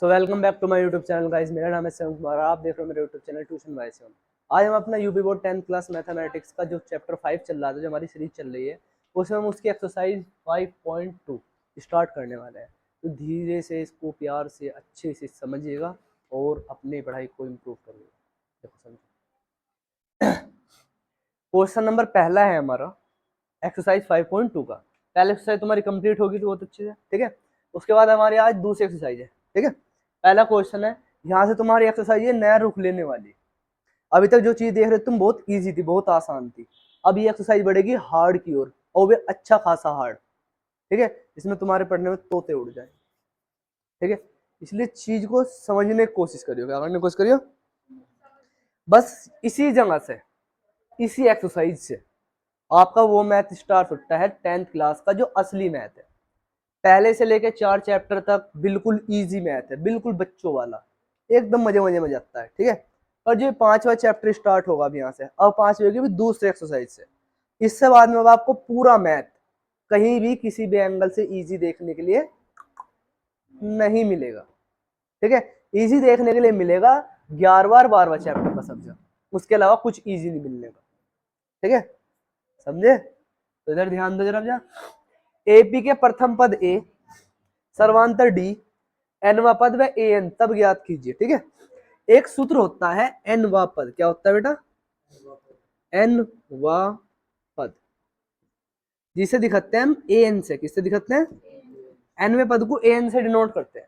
So welcome back to my YouTube channel guys. मेरा नाम है सेवन कुमार, आप देख रहे हो मेरे YouTube channel tuition by seven. आज हम अपना UP board 10th class mathematics का जो चैप्टर 5 चल रहा था, जो हमारी सीरीज चल रही है, उसमें हम उसकी एक्सरसाइज 5.2 स्टार्ट करने वाले हैं। तो धीरे से इसको प्यार से अच्छे से समझिएगा और अपनी पढ़ाई को इम्प्रूव करिएगा। देखो समझो, क्वेश्चन नंबर पहला है हमारा एक्सरसाइज 5.2 का। पहले एक्सरसाइज तुम्हारी कंप्लीट होगी तो बहुत अच्छे से, ठीक है। उसके बाद हमारी आज दूसरी एक्सरसाइज है, ठीक है। पहला क्वेश्चन है, यहाँ से तुम्हारी एक्सरसाइज है नया रुख लेने वाली। अभी तक जो चीज देख रहे तुम बहुत इजी थी, बहुत आसान थी। अब ये एक्सरसाइज बढ़ेगी हार्ड की ओर, और भी अच्छा खासा हार्ड, ठीक है। इसमें तुम्हारे पढ़ने में तोते उड़ जाए, ठीक है। इसलिए चीज को समझने की कोशिश करियो, क्या करने की कोशिश करियो, बस इसी जगह से, इसी एक्सरसाइज से आपका वो मैथ स्टार्ट होता है 10th क्लास का, जो असली मैथ है। पहले से लेके 4 चैप्टर तक बिल्कुल इजी मैथ है, बिल्कुल बच्चों वाला, एकदम मजे मजे में जाता है, ठीक है। और जो 5वां चैप्टर स्टार्ट होगा अब यहाँ से, अब 5वीं होगी दूसरे एक्सरसाइज से। इससे बाद में अब आपको पूरा मैथ कहीं भी किसी भी एंगल से इजी देखने के लिए नहीं मिलेगा, ठीक है। इजी देखने के लिए मिलेगा 11वां और 12वां चैप्टर का सब्जेक्ट, उसके अलावा कुछ इजी नहीं मिलने का, ठीक है। समझे? तो इधर ध्यान दो जरा। एपी के प्रथम पद ए, सर्वांतर डी, एनवा पद व ए एन तब ज्ञात कीजिए, ठीक है। एक सूत्र होता है एनवा पद, क्या होता है बेटा, एनवा पद, जिसे दिखाते हैं हम ए एन से। किससे दिखाते हैं? एनवे पद को ए एन से डिनोट करते हैं।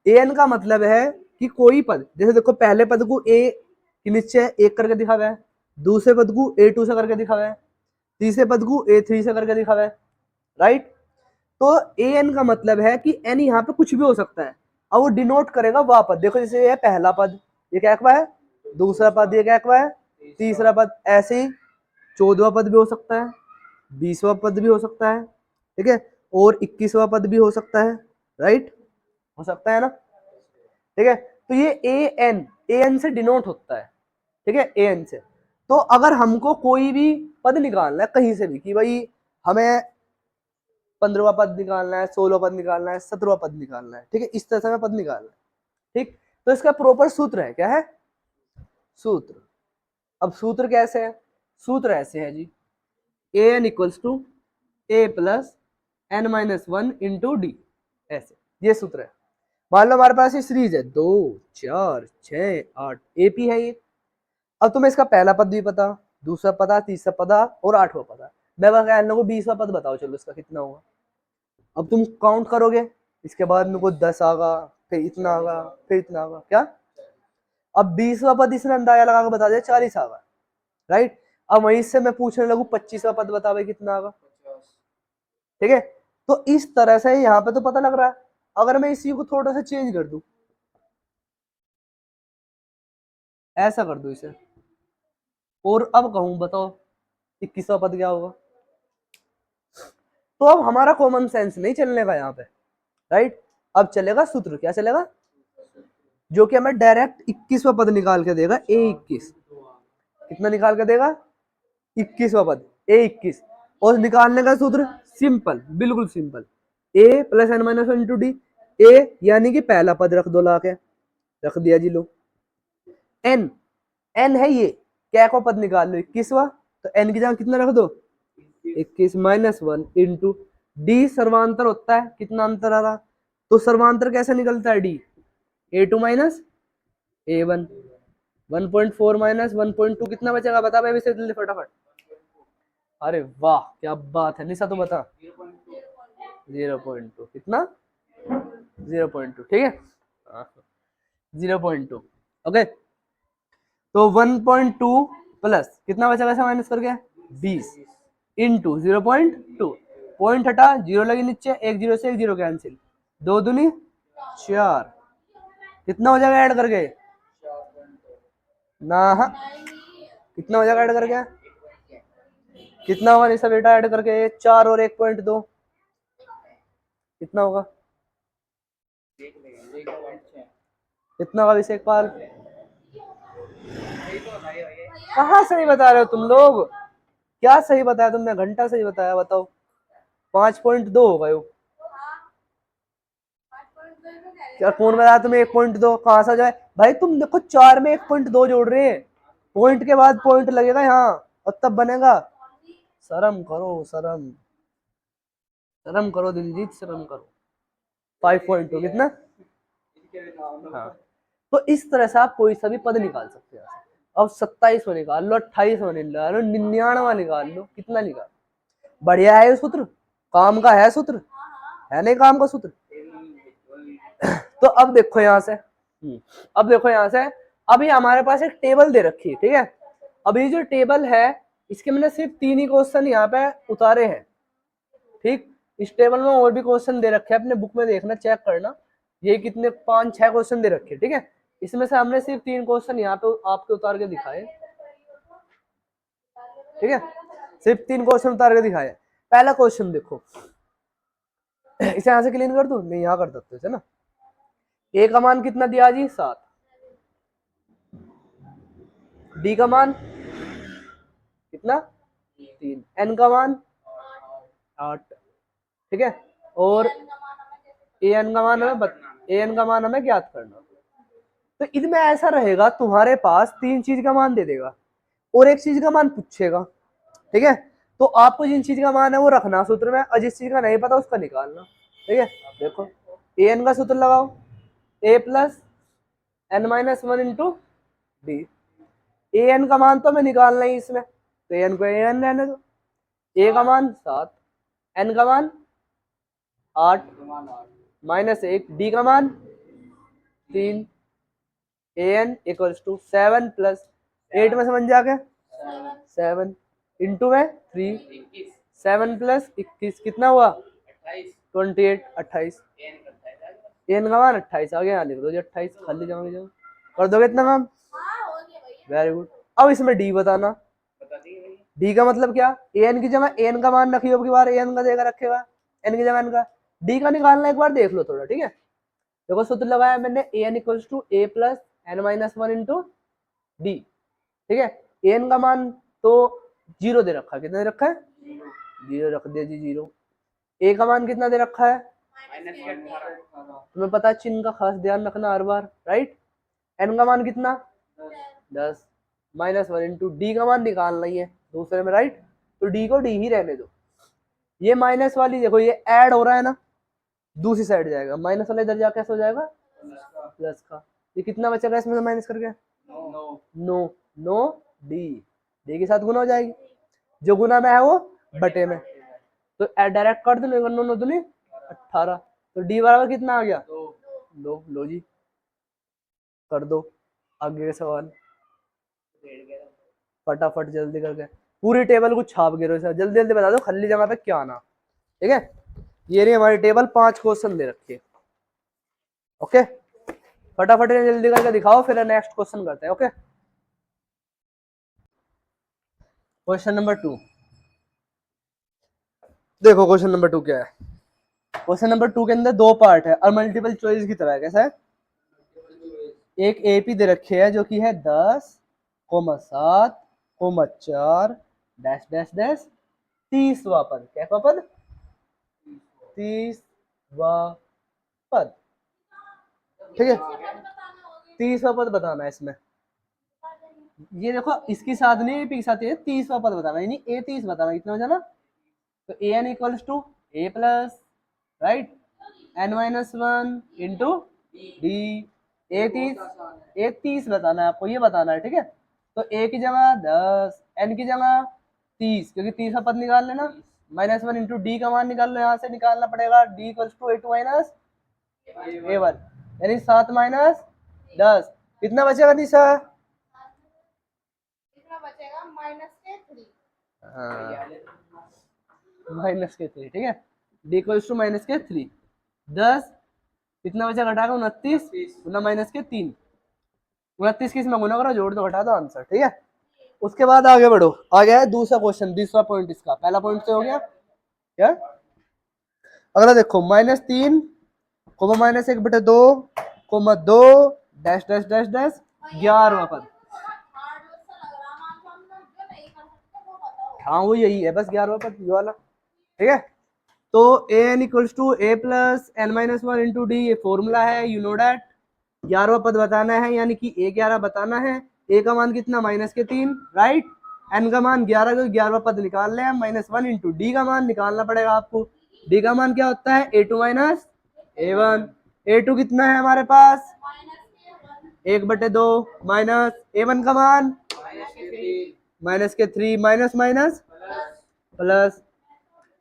ए एन का मतलब है कि कोई पद, जैसे देखो पहले पद को ए के नीचे एक करके दिखा हुआ है, दूसरे पद को A2 से करके दिखा हुआ है, तीसरे पद को A3 से करके दिखा हुआ है, राइट। तो ए एन का मतलब है कि एन यहाँ पे कुछ भी हो सकता है, और वो डिनोट करेगा वह पद। देखो जैसे ये पहला पद, ये क्या है, दूसरा पद ये क्या है, तीसरा पद, ऐसे ही 14वां पद भी हो सकता है, 20वां पद भी हो सकता है, ठीक है, और 21वां पद भी हो सकता है, राइट, हो सकता है ना, ठीक है। तो ये ए एन से डिनोट होता है, ठीक है, ए एन से। तो अगर हमको कोई भी पद निकालना है कहीं से भी, कि भाई हमें 15वां पद निकालना है, 16वां पद निकालना है, 17वां पद निकालना है, ठीक है, इस तरह से हमें पद निकालना है, ठीक। तो इसका प्रॉपर सूत्र है, क्या है, सूत्र। अब सूत्र कैसे है? सूत्र ऐसे है जी, A N equals to A plus N minus one into D, ऐसे ये सूत्र है। मान लो हमारे पास ये सीरीज है 2 4 6 8, एपी है ये। अब तुम्हें इसका पहला पद भी पता, दूसरा पता, तीसरा पता और 8वां पता। मैं बस इन लोगों को 20वां पद बताओ, चलो इसका कितना होगा। अब तुम काउंट करोगे, इसके बाद मेरे को 10 आगा, फिर इतना आगा, फिर इतना आगा, क्या। अब 20वां पद इसने अंदाजा लगा के बता दिया 40 आगा, राइट। अब वहीं से मैं पूछने लगू 25वां पद बता भाई कितना आगा, ठीक है। तो इस तरह से यहाँ पे तो पता लग रहा है। अगर मैं इसी को थोड़ा सा चेंज कर दूं, ऐसा कर दू इसे, और अब कहूं बताओ 21वां पद क्या होगा, तो अब हमारा कॉमन सेंस नहीं चलने का यहाँ पे, राइट। अब चलेगा सूत्र, क्या चलेगा, जो कि हमें डायरेक्ट 21वां पद निकाल के देगा, A21। कितना निकाल के देगा, 21वां पद, A21। और निकालने का सूत्र सिंपल, बिल्कुल simple, A plus N minus one into D. A यानी कि पहला पद रख दो, ला के रख दिया जी, लो। एन, एन है ये, क्या को पद निकाल लो 21वां, तो एन की जगह कितना रख दो, 21 माइनस वन इंटू डी। सर्वांतर होता है, कितना अंतर आ रहा, तो सर्वांतर कैसे निकलता है, D A2 minus A1। 1.4 minus 1.2 कितना बचेगा, बता भाई वैसे जल्दी फटाफट। अरे वाह क्या बात है निशा, तो बता 0.2 कितना, 0.2, ठीक है, 0.2, ओके। तो 1.2 प्लस कितना बचा, वैसे माइनस करके 20 इंटू 0.2, पॉइंट हटा, जीरो लगी नीचे, एक जीरो से एक जीरो कैंसिल, 2 दूनी 4, कितना हो जाएगा ऐड करके ना, कितना हो जाएगा ऐड करके, कितना होगा निशा बेटा ऐड करके, 4 और 1.2 कितना होगा, कितना होगा अभिषेक पाल, कहाँ सही बता रहे हो तुम लोग, क्या सही बताया तुमने, घंटा सही बताया, बताओ 5.2 होगा यो, क्या कौन बताया तुम्हें 1.2 कहां से आ जाए भाई? तुम देखो 4 में 1.2 जोड़ रहे हैं, पॉइंट के बाद पॉइंट लगेगा यहाँ और तब बनेगा। शर्म करो, शर्म शर्म करो दिलजीत, शर्म करो। 5.2 कितना? हाँ, तो इस तरह से आप कोई सा भी पद निकाल सकते हैं। अब 27 में निकाल लो, 28 में निकाल लो, 99 निकाल लो, कितना निकाल, बढ़िया है सूत्र, काम का है सूत्र, है नहीं काम का सूत्र। तो अब देखो यहाँ से, अब देखो यहाँ से, अभी हमारे पास एक टेबल दे रखी है, ठीक है। अभी जो टेबल है इसके मैंने सिर्फ 3 ही क्वेश्चन यहाँ पे उतारे हैं, ठीक। इस टेबल में और भी क्वेश्चन दे रखे हैं, अपने बुक में देखना, चेक करना, ये कितने 5-6 क्वेश्चन दे रखे हैं, ठीक है। इसमें से हमने सिर्फ 3 क्वेश्चन यहाँ पे आपके उतार के दिखाए, ठीक है, सिर्फ 3 क्वेश्चन उतार के दिखाए। पहला क्वेश्चन देखो, इसे यहां से क्लीन कर दूं, नहीं यहाँ कर सकते थे ना। ए का मान कितना दिया जी? 7। डी का मान कितना? 3। एन का मान 8, ठीक है। और ए एन का मान हमें ज्ञात करना। तो इनमें ऐसा रहेगा, तुम्हारे पास 3 चीज का मान दे देगा और एक चीज का मान पूछेगा, ठीक है। तो आपको जिन चीज का मान है वो रखना सूत्र में, और जिस चीज का नहीं पता उसका निकालना, ठीक है। देखो ए एन का सूत्र लगाओ, A plus N minus 1 into D. A N का मान तो हमें निकालना ही इसमें, तो ए एन को ए एन रहने दो। ए का मान 7, एन का मान 8 माइनस 1, डी का मान 3, ए एन इक्वल्स टू 7 प्लस 8 में समझ जाके 7 इंटू में 3, 7 प्लस 21 कितना हुआ? 28, 28। एन का मान 28 आ गया, यहाँ लिख दो जी 28, खाली जमा की जगह कर दोगे इतना काम, वेरी गुड। अब इसमें डी बताना, डी का मतलब क्या? एन की जगह एन का मान रखियो, अब की बार एन का देगा रखेगा, एन की जगह एन का। डी का निकालना एक बार देख लो थोड़ा, ठीक है। देखो सूत्र लगाया मैंने, A N equals to A plus N minus 1 into D, ठीक है। एन का मान तो 0 दे रखा है, कितना दे रखा है? 0 रख दिया जी, 0। ए का मान कितना दे रखा है? तुम्हें पता है, चिन्ह का खास ध्यान रखना हर बार, राइट। एन का मान कितना? 10 माइनस 1 इंटू डी का मान निकालना ही है दूसरे में, राइट। तो डी को डी ही रहने दो। ये माइनस वाली देखो, ये ऐड हो रहा है ना, दूसरी साइड जाएगा, माइनस वाला इधर जाके कैसे हो जाएगा? प्लस का। ये कितना बचेगा इसमें से माइनस करके? 9, 9 डी, डी के साथ गुना हो जाएगी, जो गुना में है वो बटे में, तो डायरेक्ट कर दो, 9 दूनी 18। तो डी बराबर कितना आ गया? लो जी, कर दो आगे के सवाल फटाफट जल्दी करके, पूरी टेबल को छाप गिरो, जल्दी जल्दी बता दो खाली जगह पे क्या आना, ठीक है। ये रही हमारी टेबल, 5 क्वेश्चन दे रखी है, ओके। फटाफट जल्दी करके दिखाओ, फिर नेक्स्ट क्वेश्चन करते हैं, ओके। क्वेश्चन नंबर 2 देखो, क्वेश्चन नंबर 2 क्या है? क्वेश्चन नंबर 2 के अंदर 2 पार्ट है और मल्टीपल चॉइस की तरह है। कैसा है? एक एपी दे रखे है जो कि है 10, 7, 4 डैश डैश डैश 30वां पद। क्या पद? 30वां पद, ठीक है। 30वां पद बताना है इसमें। ये देखो, इसके साथ नहीं एपी के साथ, ये 30वां पद बताना, यानी ए 30 बताना, कितना बचा ना? तो A N equals to A plus, right, N minus 1 into D. A 30 बताना है आपको, ये बताना है, ठीक है। तो ए की जगह 10, एन की जगह 30, क्योंकि 30 का पद निकाल लेना, माइनस 1 इंटू डी का मान निकाल लो, यहाँ से निकालना पड़ेगा, D equals to A two minus A one, यानी 7 माइनस 10 कितना बचेगा निशा? माइनस के 3, ठीक है। डी इक्वल्स टू माइनस के 3, 10 कितना बचा? घटाकर 29 गुना माइनस के 3, 29 की इसमें गुना करो, जोड़ दो, घटा दो, आंसर, ठीक है। उसके बाद आगे बढ़ो, आ गया है दूसरा क्वेश्चन, दूसरा पॉइंट इसका। पहला पॉइंट से हो गया क्या? अगला देखो, -3 comma -1/2 comma 2 dash dash dash dash 11वां पद। हाँ वो यही है बस, 11वां पद ये वाला, ठीक है। तो A N equals to A plus N minus one into D, ये फॉर्मूला है, यू नो डैट। 11वां पद बताना है, यानी कि ए 11 बताना है। ए का मान कितना, -3, राइट। एन का मान 11 का 11वां पद निकाल लें, -1 इंटू डी का मान निकालना पड़ेगा आपको। डी का मान क्या होता है, A two minus A one. A two कितना है हमारे पास, 1/2 माइनस ए वन का मान -3, माइनस माइनस प्लस,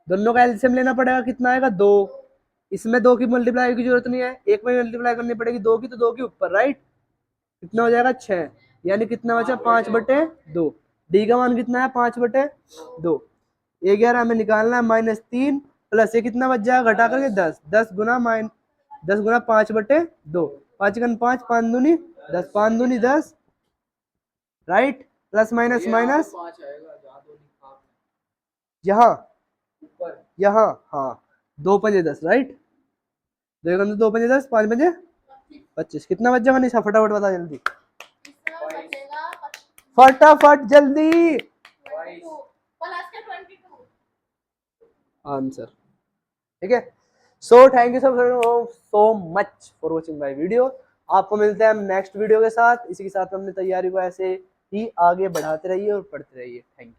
दोनों का एलसीएम लेना पड़ेगा, कितना आएगा 2। इसमें 2 की मल्टीप्लाई की जरूरत नहीं है, एक में मल्टीप्लाई करनी पड़ेगी 2 की, तो 2 के ऊपर, राइट। कितना हो जाएगा 6, यानी कितना बचा 5/2। डी का मान कितना है 5/2। ए 11 हमें निकालना है -3 प्लस ये कितना बच जाएगा घटा करके 10, 10 गुना 5/2, 5 गुना 5, 5 दूनी 10, 5 दूनी 10, राइट। प्लस माइनस माइनस यहाँ हाँ, 2 पंजे 10, राइट। 2 पंजे 10, 5 पंजे 25, कितना बच जाएगा निशा, फटाफट बता जल्दी, फटाफट जल्दी आंसर, ठीक है। So thank you so much for watching my video. आपको मिलते हैं हम नेक्स्ट वीडियो के साथ। इसी के साथ अपनी तैयारी को ऐसे ही आगे बढ़ाते रहिए और पढ़ते रहिए। Thank you.